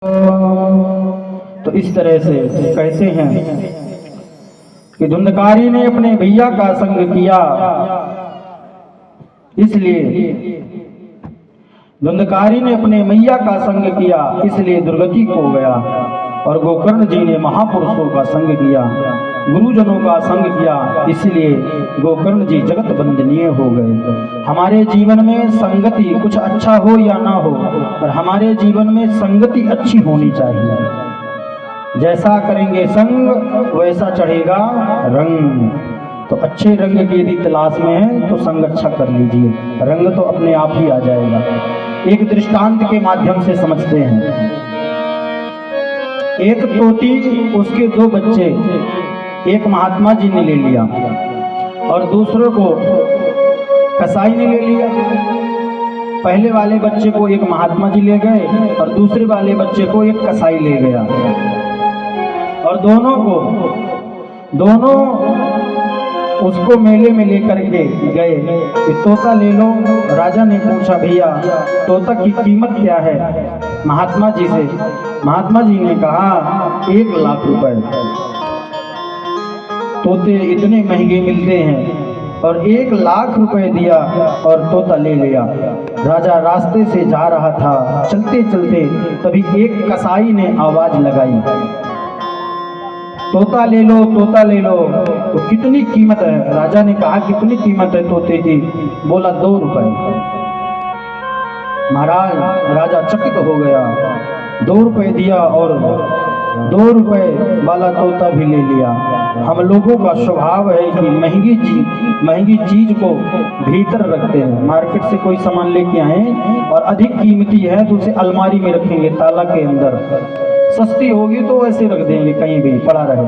तो इस तरह से कहते हैं कि धुंधकारी ने अपने भैया का संग किया, इसलिए धुंधकारी ने अपने मैया का संग किया, इसलिए दुर्गति को गया। और गोकर्ण जी ने महापुरुषों का संग किया, गुरुजनों का संग किया, इसलिए गोकर्ण जी जगत वंदनीय हो गए। हमारे जीवन में संगति कुछ अच्छा हो या ना हो, पर हमारे जीवन में संगति अच्छी होनी चाहिए। जैसा करेंगे संग वैसा चढ़ेगा रंग। तो अच्छे रंग की यदि तलाश में है तो संग अच्छा कर लीजिए, रंग तो अपने आप ही आ जाएगा। एक दृष्टांत के माध्यम से समझते हैं। एक तोती, उसके दो बच्चे एक महात्मा जी ने ले लिया और दूसरों को कसाई ने ले लिया। पहले वाले बच्चे को एक महात्मा जी ले गए और दूसरे वाले बच्चे को एक कसाई ले गया। और दोनों उसको मेले में लेकर के गए कि तोता ले लो। राजा ने पूछा, भैया तोता की कीमत क्या है? महात्मा जी से। महात्मा जी ने कहा 1 लाख रुपए। तोते इतने महंगे मिलते हैं और 1 लाख रुपए दिया और तोता ले लिया। राजा रास्ते से जा रहा था, चलते चलते तभी एक कसाई ने आवाज लगाई, तोता ले लो, तोता ले लो। तो कितनी कीमत है? राजा ने कहा कितनी कीमत है तोते की? बोला 2 रुपए। महाराज राजा चकित हो गया, 2 रुपए दिया और 2 रुपए वाला तोता भी ले लिया। हम लोगों का स्वभाव है कि महंगी चीज को भीतर रखते हैं। मार्केट से कोई सामान लेके आए और अधिक कीमती है तो उसे अलमारी में रखेंगे ताला के अंदर। सस्ती होगी तो ऐसे रख देंगे, कहीं भी पड़ा रहे।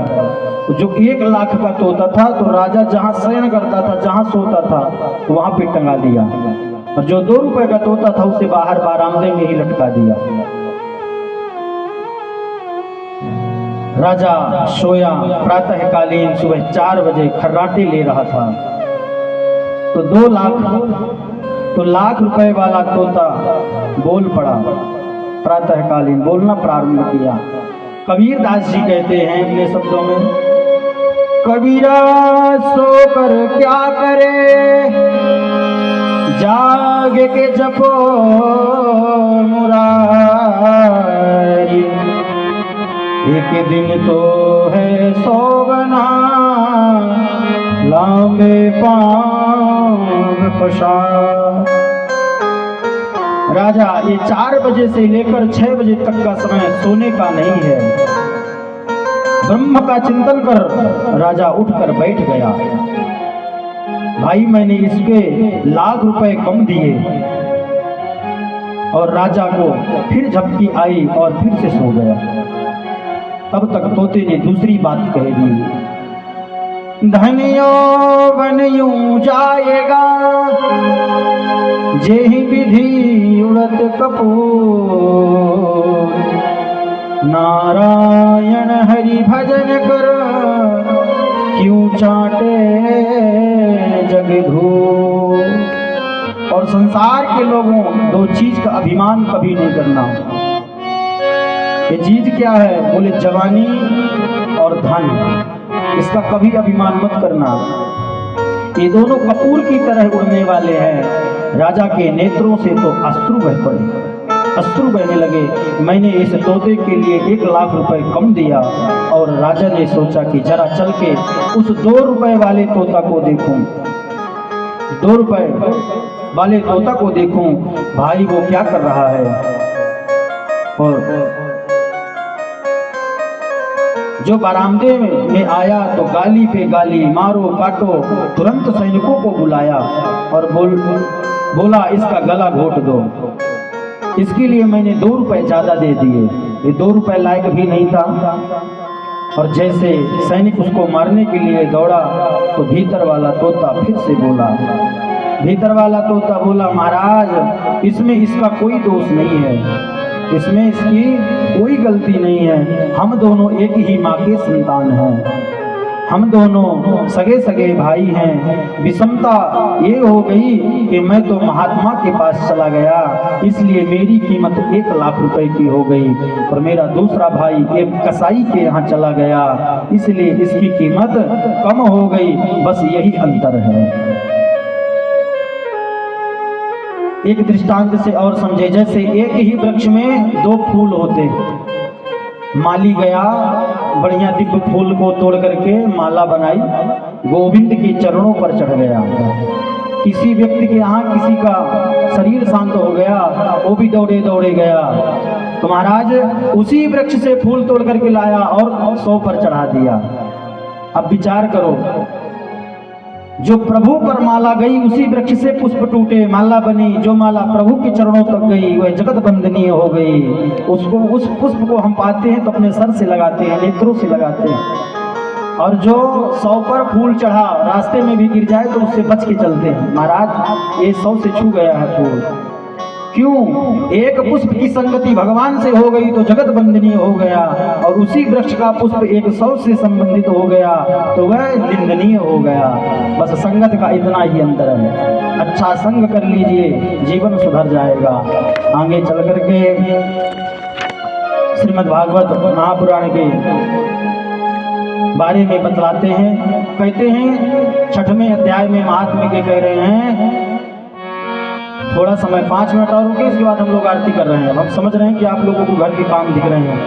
तो जो 1 लाख का तोता था तो राजा जहां शयन करता था, जहां सोता था वहां पे टंगा दिया, और जो 2 रुपए का तोता था उसे बाहर बरामदे में ही लटका दिया। राजा सोया, प्रातःकालीन सुबह 4 बजे खर्राटे ले रहा था। तो 2 लाख रुपए वाला तोता बोल पड़ा, प्रातःकालीन बोलना प्रारंभ किया। कबीर दास जी कहते हैं अपने शब्दों में, कबीरा सोकर क्या करे, जाग के जपो मुरारी। एक दिन तो है सोवना, लांबे पांव पसार। राजा ये 4 बजे से लेकर 6 बजे तक का समय सोने का नहीं है। ब्रह्म का चिंतन कर राजा उठकर बैठ गया। भाई मैंने इसके 1 लाख रुपए कम दिए। और राजा को फिर झपकी आई और फिर से सो गया। तब तक तोते ने दूसरी बात कह दी, धनियो बन यूं जाएगा, जेहि विधि उड़त कपूर। नारायण हरि भजन कर, क्यों चाटे जग धूप। और संसार के लोगों 2 चीज का अभिमान कभी नहीं करना। ये चीज क्या है? बोले जवानी और धन। इसका कभी अभिमान मत करना। ये दोनों कपूर की तरह उड़ने वाले हैं। राजा के नेत्रों से तो अश्रु बह पड़े, अश्रु बहने लगे। मैंने इस तोते के लिए 1 लाख रुपए कम दिया। और राजा ने सोचा कि जरा चल के उस 2 रुपए वाले तोता को देखूं, 2 रुपए वाले तोता को देखूं, भाई वो क्या कर रहा है। और जो बरामदे में आया तो गाली पे गाली, मारो काटो। तुरंत सैनिकों को बुलाया और बोला इसका गला घोट दो। इसके लिए मैंने 2 रुपए ज्यादा दे दिए। ये 2 रुपए लायक भी नहीं था। और जैसे सैनिक उसको मारने के लिए दौड़ा तो भीतर वाला तोता फिर से बोला, भीतर वाला तोता बोला, महाराज इसमें इसका कोई दोष नहीं है, इसमें इसकी कोई गलती नहीं है। हम दोनों एक ही माँ के संतान हैं। हम दोनों सगे सगे भाई हैं। विषमता ये हो गई कि मैं तो महात्मा के पास चला गया, इसलिए मेरी कीमत 1 लाख रुपए की हो गई, और मेरा दूसरा भाई एक कसाई के यहाँ चला गया, इसलिए इसकी कीमत कम हो गई। बस यही अंतर है। एक दृष्टांत से और समझे, जैसे एक ही वृक्ष में 2 फूल होते, माली गया बढ़िया दिव्य फूल को तोड़ करके माला बनाई, गोविंद के चरणों पर चढ़ गया। किसी व्यक्ति के यहाँ किसी का शरीर शांत हो गया, वो भी दौड़े दौड़े गया, तो महाराज उसी वृक्ष से फूल तोड़ करके लाया और 100 पर चढ़ा दिया। अब विचार करो, जो प्रभु पर माला गई उसी वृक्ष से पुष्प टूटे, माला बनी, जो माला प्रभु के चरणों तक गई वह जगत बंदनीय हो गई। उसको, उस पुष्प को हम पाते हैं तो अपने सर से लगाते हैं, नेत्रों से लगाते हैं, और जो 100 पर फूल चढ़ा रास्ते में भी गिर जाए तो उससे बच के चलते हैं। महाराज ये 100 से छू गया है फूल, क्यों? एक पुष्प की संगति भगवान से हो गई तो जगत बंदनीय हो गया, और उसी वृक्ष का पुष्प 100 से संबंधित हो गया तो वह निंदनीय हो गया। बस संगत का इतना ही अंतर है। अच्छा संग कर लीजिए, जीवन सुधर जाएगा। आगे चल करके श्रीमद् भागवत महापुराण के बारे में बतलाते हैं। कहते हैं 6वें अध्याय में महात्मा के कह रहे हैं, थोड़ा समय 5 मिनट और रुके, इसके बाद हम लोग आरती कर रहे हैं। हम समझ रहे हैं कि आप लोगों को घर के काम दिख रहे हैं,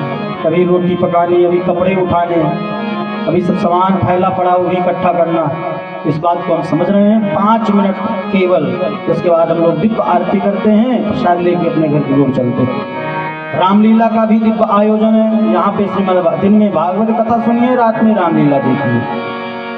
कभी रोटी पकानी, अभी कपड़े उठाने, अभी सब सामान फैला पड़ा वो भी इकट्ठा करना, इस बात को हम समझ रहे हैं। 5 मिनट केवल, इसके बाद हम लोग दिव्य आरती करते हैं, प्रसाद लेके अपने घर की ओर चलते हैं। रामलीला का भी दिव्य आयोजन है यहाँ पे। श्रीमद् दिन में भागवत कथा सुनिए, रात में रामलीला देखिए।